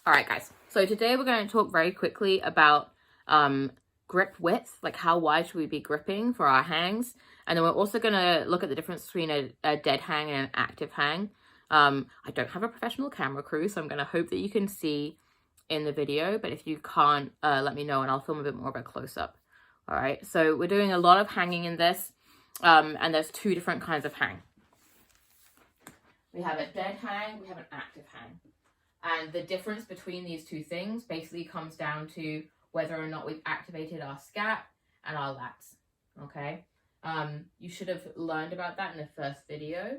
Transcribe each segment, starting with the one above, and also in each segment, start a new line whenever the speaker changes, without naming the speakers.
All right, guys. So today we're going to talk very quickly about grip width, like how wide should we be gripping for our hangs. And then we're also going to look at the difference between a dead hang and an active hang. I don't have a professional camera crew, so I'm going to hope that you can see in the video. But if you can't, let me know and I'll film a bit more of a close-up. All right, so we're doing a lot of hanging in this. And there's two different kinds of hang. We have a dead hang, we have an active hang. And the difference between these two things basically comes down to whether or not we've activated our scap and our lats, okay? You should have learned about that in the first video,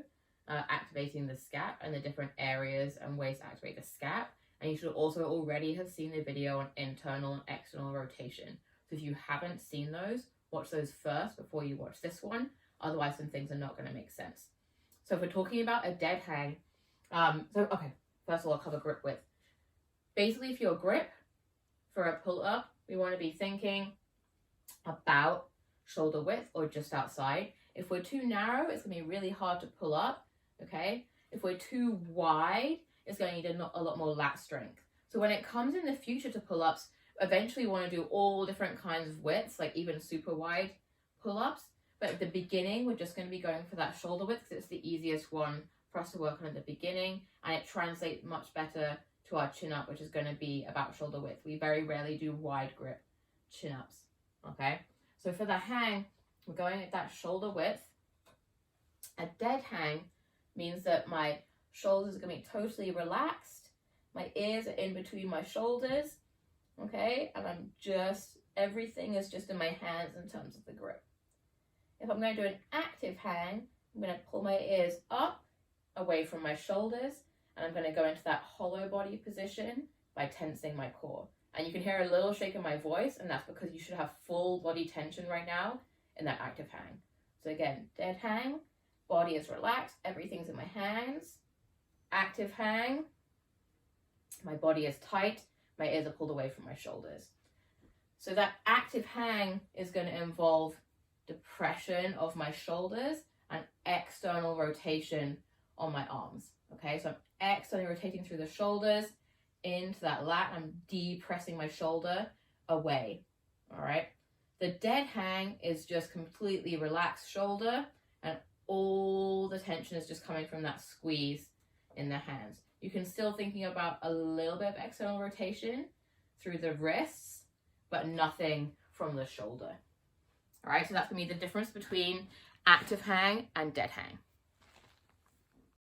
activating the scap and the different areas and ways to activate the scap. And you should also already have seen the video on internal and external rotation. So if you haven't seen those, watch those first before you watch this one. Otherwise, some things are not going to make sense. So if we're talking about a dead hang, first of all, I'll cover grip width. Basically, if your grip for a pull-up, we want to be thinking about shoulder width or just outside. If we're too narrow, it's going to be really hard to pull up, okay? If we're too wide, it's going to need a lot more lat strength. So when it comes in the future to pull-ups, eventually we want to do all different kinds of widths, like even super wide pull-ups. But at the beginning, we're just going to be going for that shoulder width because it's the easiest one for us to work on at the beginning, and it translates much better to our chin up, which is going to be about shoulder width. We very rarely do wide grip chin ups, okay? So for the hang, we're going at that shoulder width. A dead hang means that my shoulders are going to be totally relaxed. My ears are in between my shoulders, okay? And everything is just in my hands in terms of the grip. If I'm going to do an active hang, I'm going to pull my ears up away from my shoulders, and I'm going to go into that hollow body position by tensing my core. And you can hear a little shake in my voice, and that's because you should have full body tension right now in that active hang. So again, dead hang, body is relaxed, everything's in my hands. Active hang, my body is tight, my ears are pulled away from my shoulders. So that active hang is going to involve depression of my shoulders and external rotation on my arms, okay? So I'm externally rotating through the shoulders into that lat. I'm depressing my shoulder away, all right? The dead hang is just completely relaxed shoulder, and all the tension is just coming from that squeeze in the hands. You can still thinking about a little bit of external rotation through the wrists, but nothing from the shoulder. All right, so that's going to be the difference between active hang and dead hang.